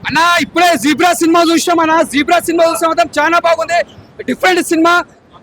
అన్నా ఇప్పుడే zebra cinema చూసాం అన్న. జీబ్రా సినిమా చూస్తే మాత్రం చాలా బాగుంది. Different cinema.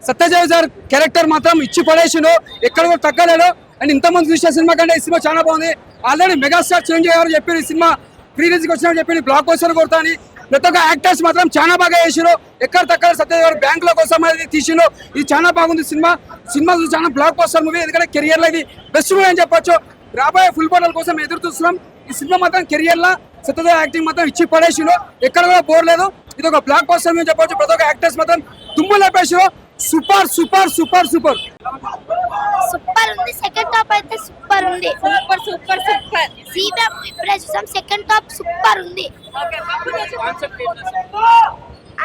Satyadev sir character మాత్రం ఇచ్చి పడేసిండు, ఎక్కడ కూడా తగ్గలేడు. అండ్ ఇంతమంది చూసిన సినిమా కంటే ఈ సినిమా చాలా బాగుంది. ఆల్రెడీ మెగాస్టార్ చేంజ్ అయ్యారు చెప్పి ఈ సినిమా ప్రీ రిలీజ్ వచ్చిన చెప్పి బ్లాక్ బస్టర్ కొడతా అని ప్రతి ఒక్క యాక్టర్స్ మాత్రం చాలా బాగా చేసిరు. ఎక్కడ తగ్గ సత్యదేవ్ గారు బ్యాంక్ లో కోసం అనేది తీసిండు. ఇది చాలా బాగుంది సినిమా. సినిమా చూసి చాలా బ్లాక్ బస్టర్ మూవీ. ఎందుకంటే కెరియర్ లో ఇది బెస్ట్ మూవీ అని చెప్పొచ్చు. రాబోయే ఫుల్ బాటల్ కోసం ఎదురు చూస్తున్నాం. ఈ సినిమా మాత్రం కెరియర్ లా సత్యదేవ్ యాక్టింగ్ మాత్రం ఇచ్చి పడేసిరు, ఎక్కడ కూడా బోర్ లేదు. ఇది ఒక బ్లాక్ బస్టర్ మూవీ చెప్పొచ్చు. ప్రతి ఒక్క యాక్టర్స్ మాత్రం తుమ్ములు లేపేసిరు. Super super super super super ఉంది. సెకండ్ టాప్ అయితే సూపర్ ఉంది. Super super super. జీబ్రా ఇప్పుడే చూసాం. సెకండ్ టాప్ సూపర్ ఉంది.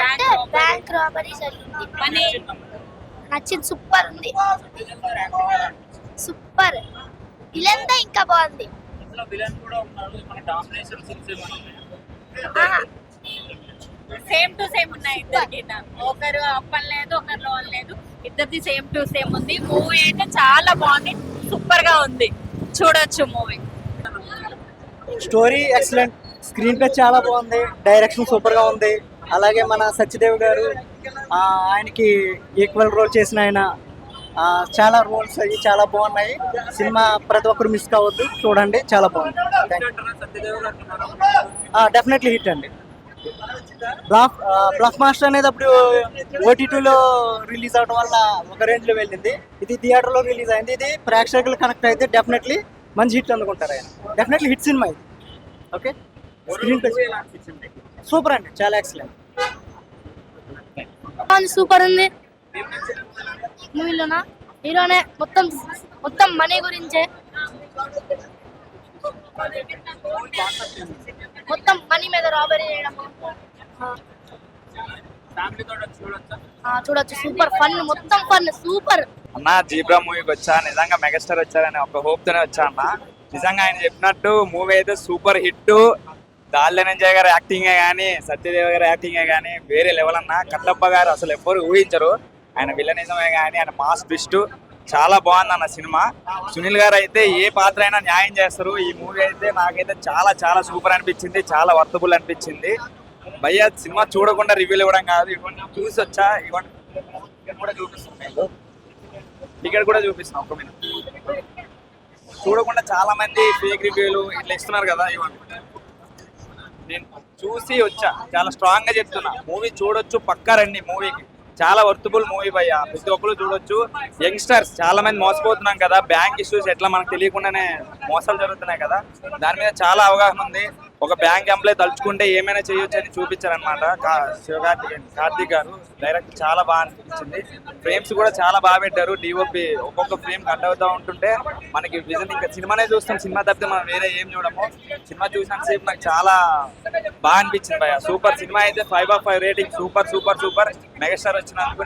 అంటే బ్యాంక్ రాబరీ జరిగింది, నచ్చింది. సూపర్ ఉంది. సూపర్. విలన్ ఇంకా బాగుంది. సేమ్ టు సేమ్ ఉన్నాయి ఇద్దరికి. ఒకరు అప్పని లేదు, ఒకరు లోన్ లేదు, ఇద్దరిది సేమ్ టు సేమ్ ఉంది. మూవీ అయితే చాలా బాగుంది, సూపర్ గా ఉంది, చూడొచ్చు movie. Story excellent, screen play చాలా బాగుంది, డైరెక్షన్ సూపర్ గా ఉంది. అలాగే మన సత్యదేవ్ గారు ఆయనకి ఈక్వల్ రోల్ చేసిన ఆయన చాలా రోల్స్ అవి చాలా బాగున్నాయి. సినిమా ప్రతి ఒక్కరు మిస్ కావద్దు, చూడండి, చాలా బాగుంది. డెఫినెట్లీ హిట్ అండి. బ్లాక్ మాస్టర్ అనేది అప్పుడు ఓటీటీలో రిలీజ్ అవడం వల్ల ఒక రేంజ్ లో వెళ్ళింది. ఇది థియేటర్ లో రిలీజ్ అయింది. ఇది ప్రేక్షకులు కనెక్ట్ అయితే డెఫినెట్లీ మంచి హిట్ అందుకుంటారు ఆయన. డెఫినెట్లీ హిట్ సినిమా ఇది. ఓకే, స్క్రీన్ ప్లే సూపర్ అండి, చాలా ఎక్సలెంట్. సూపర్ ఉంది. మూవీలోనా హీరోనే మొత్తం మొత్తం మనీ గురించే, మొత్తం మనీ మీద రాబరీ చేయడం. చూడొచ్చు, సూపర్ ఫన్, మొత్తం ఫన్, సూపర్. అన్న జీబ్రా మూవీకి వచ్చా, నిజంగా మెగాస్టార్ వచ్చారని ఒక హోప్ తోనే వచ్చా అన్న. నిజంగా ఆయన చెప్పినట్టు మూవీ అయితే సూపర్ హిట్. దాల్యనంజయ్ గారి యాక్టింగే కానీ, సత్యదేవ్ గారి యాక్టింగే కానీ వేరే లెవెల్ అన్న. కట్టప్ప గారు అసలు ఎవ్వరు ఊహించరు. ఆయన విలనిజమే కానీ ఆయన మాస్ ట్విస్ట్ చాలా బాగుంది అన్న సినిమా. సునీల్ గారు అయితే ఏ పాత్ర అయినా న్యాయం చేస్తారు. ఈ మూవీ అయితే నాకైతే చాలా చాలా సూపర్ అనిపించింది, చాలా వర్తబుల్ అనిపించింది. భయ్యా సినిమా చూడకుండా రివ్యూలు ఇవ్వడం కాదు, ఇవ్వండి చూసి వచ్చా, ఇవ్వండి కూడా చూపిస్తున్నాం, టికెట్ కూడా చూపిస్తున్నాం. ఒక మినిట్ చూడకుండా చాలా మంది ఫేక్ రివ్యూలు ఇట్లా ఇస్తున్నారు కదా, ఇవ్వండి. నేను చూసి వచ్చా, చాలా స్ట్రాంగ్ గా చెప్తున్నా. మూవీ చూడొచ్చు, పక్కా రండి మూవీకి. చాలా వర్తబుల్ మూవీ భయ్యా, ప్రతి ఒక్కరు చూడొచ్చు. యంగ్స్టర్స్ చాలా మంది మోసపోతున్నాం కదా, బ్యాంక్ ఇష్యూస్ ఎట్లా మనకు తెలియకుండానే మోసాలు జరుగుతున్నాయి కదా, దాని మీద చాలా అవగాహన ఉంది. ఒక బ్యాంక్ ఎంప్లాయ్ తలుచుకుంటే ఏమైనా చేయొచ్చు అని చూపించారనమాట కార్తీక్ గారు. డైరెక్ట్ చాలా బాగా అనిపించింది. ఫ్రేమ్స్ కూడా చాలా బాగా పెట్టారు. డిఓపి ఒక్కొక్క ఫ్రేమ్ కట్ అవుతూ ఉంటుంటే మనకి విజన్, ఇంకా సినిమానే చూస్తాం, సినిమా తప్పితే మనం వేరే ఏం చూడము. సినిమా చూసినంతసేపు నాకు చాలా బాగా అనిపించింది భయ్యా. సూపర్ సినిమా అయితే 5/5 rating. Super super super. Megastar వచ్చినందుకు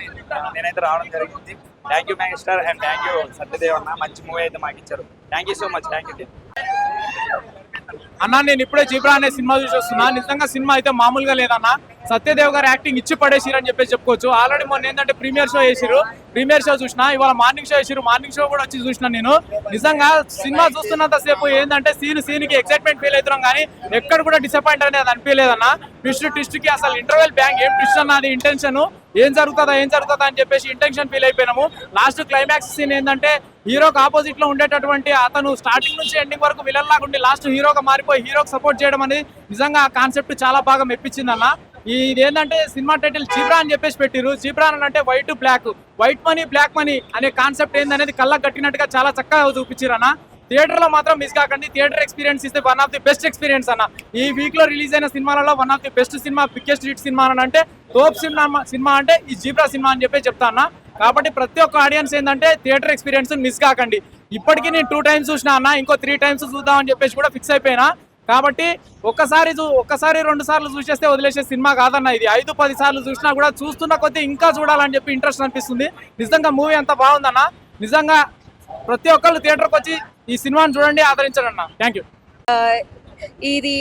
నేనైతే రావడం జరిగింది. Thank you megastar and thank you Satyadev అన్న. మంచి మూవీ అయితే మాకు ఇచ్చారు. Thank you so much. Thank you అన్న. నేను ఇప్పుడే జీబ్రా అనే సినిమా చూసి వస్తున్నా. నిజంగా సినిమా అయితే మామూలుగా లేదన్న. సత్యదేవ్ గారు యాక్టింగ్ ఇచ్చి పడేసిరు అని చెప్పేసి చెప్పుకోవచ్చు. ఆల్రెడీ మొన్న ఏంటంటే ప్రీమియర్ షో చేసిరు, ప్రీమియర్ షో చూసిన. ఇవాళ మార్నింగ్ షో చేసిరు, మార్నింగ్ షో కూడా వచ్చి చూసిన. నేను నిజంగా సినిమా చూస్తున్నంత సేపు ఏంటంటే సీన్కి ఎక్సైట్మెంట్ ఫీల్ అవుతున్నాం, కానీ ఎక్కడ కూడా డిసప్పాయింట్ అనేది అనిపించలేదన్న. ట్విస్ట్ కి అసలు ఇంటర్వెల్ బ్యాంక్ ఏం ట్విస్ట్ అన్నది ఇంటెన్షన్, ఏం జరుగుతుందా అని చెప్పేసి ఇంటెన్షన్ ఫీల్ అయిపోయినాము. లాస్ట్ క్లైమాక్స్ సీన్ ఏంటంటే హీరోకి ఆపోజిట్ లో ఉండేటటువంటి అతను స్టార్టింగ్ నుంచి ఎండింగ్ వరకు విలన్ లాగా ఉండి లాస్ట్ హీరోగా మారిపోయి హీరోకి సపోర్ట్ చేయడం అనేది నిజంగా ఆ కాన్సెప్ట్ చాలా బాగా మెప్పించింది అన్న. ఇది ఏంటంటే సినిమా టైటిల్ జీబ్రా అని చెప్పేసి పెట్టిరు. జీబ్రా అని అంటే white black, white money black money అనే కాన్సెప్ట్ ఏందనేది కళ్ళకు కట్టినట్టుగా చాలా చక్కగా చూపించారు అన్న. థియేటర్ లో మాత్రం మిస్ కాకండి. థియేటర్ ఎక్స్పీరియన్స్ ఇస్తే one of the best experience అన్న. ఈ వీక్ లో రిలీజ్ అయిన సినిమాలలో one of the best cinema, biggest hit cinema అని అంటే తోప్ సినిమా అంటే ఈ జీబ్రా సినిమా అని చెప్పి చెప్తా అన్న. కాబట్టి ప్రతి ఒక్క ఆడియన్స్ ఏంటంటే థియేటర్ ఎక్స్పీరియన్స్ మిస్ కాకండి. ఇప్పటికీ నేను 2 times చూసినా అన్న, ఇంకో 3 times చూద్దాం అని చెప్పేసి కూడా ఫిక్స్ అయిపోయినా. కాబట్టి ఒక్కసారి 2 సార్లు చూసేస్తే వదిలేసే సినిమా కాదన్న. ఇది 5-10 సార్లు చూసినా కూడా చూస్తున్న కొద్దీ ఇంకా చూడాలని చెప్పి ఇంట్రెస్ట్ అనిపిస్తుంది. నిజంగా మూవీ అంతా బాగుందన్న. నిజంగా ప్రతి ఒక్కళ్ళు థియేటర్కి వచ్చి ఈ సినిమాని చూడండి, ఆదరించండి అన్న. Thank you. ఇది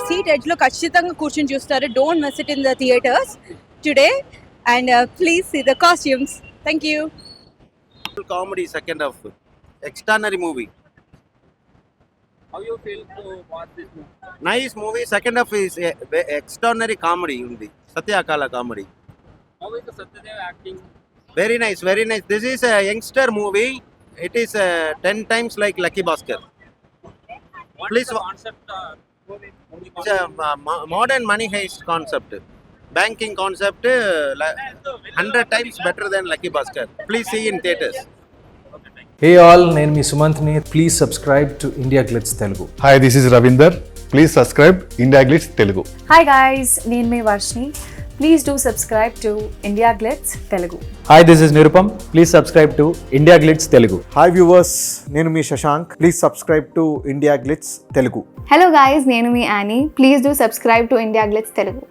సీట్ ఎడ్జ్ లో ఖచ్చితంగా కూర్చొని చూస్తారు. Don't miss it in the theatres today and please see the costumes. Thank you. Comedy second half. Extraordinary movie. How you feel to watch this movie? Nice movie. Second half is extraordinary comedy ఉంది. సత్యాకాల comedy. How is the Satyadev acting? Very nice, very nice. This is a youngster movie. It is 10 times like Lucky Bhaskar. What Please is the wa- concept? Movie It's a modern money heist concept. Banking concept 100 times better than Lucky Bhaskar. Please see in theaters. Hey all, నేను మీ సుమంత్ని. Please subscribe to India Glitz Telugu. Hi, this is Ravinder. Please subscribe India Glitz Telugu. Hi guys, నేను మీ Varshini. Please do subscribe to India Glitz Telugu. Hi, this is Nirupam. Please subscribe to India Glitz Telugu. Hi viewers, నేను మీ Shashank. Please subscribe to India Glitz Telugu. Hello guys, నేను మీ Annie. Please do subscribe to India Glitz Telugu.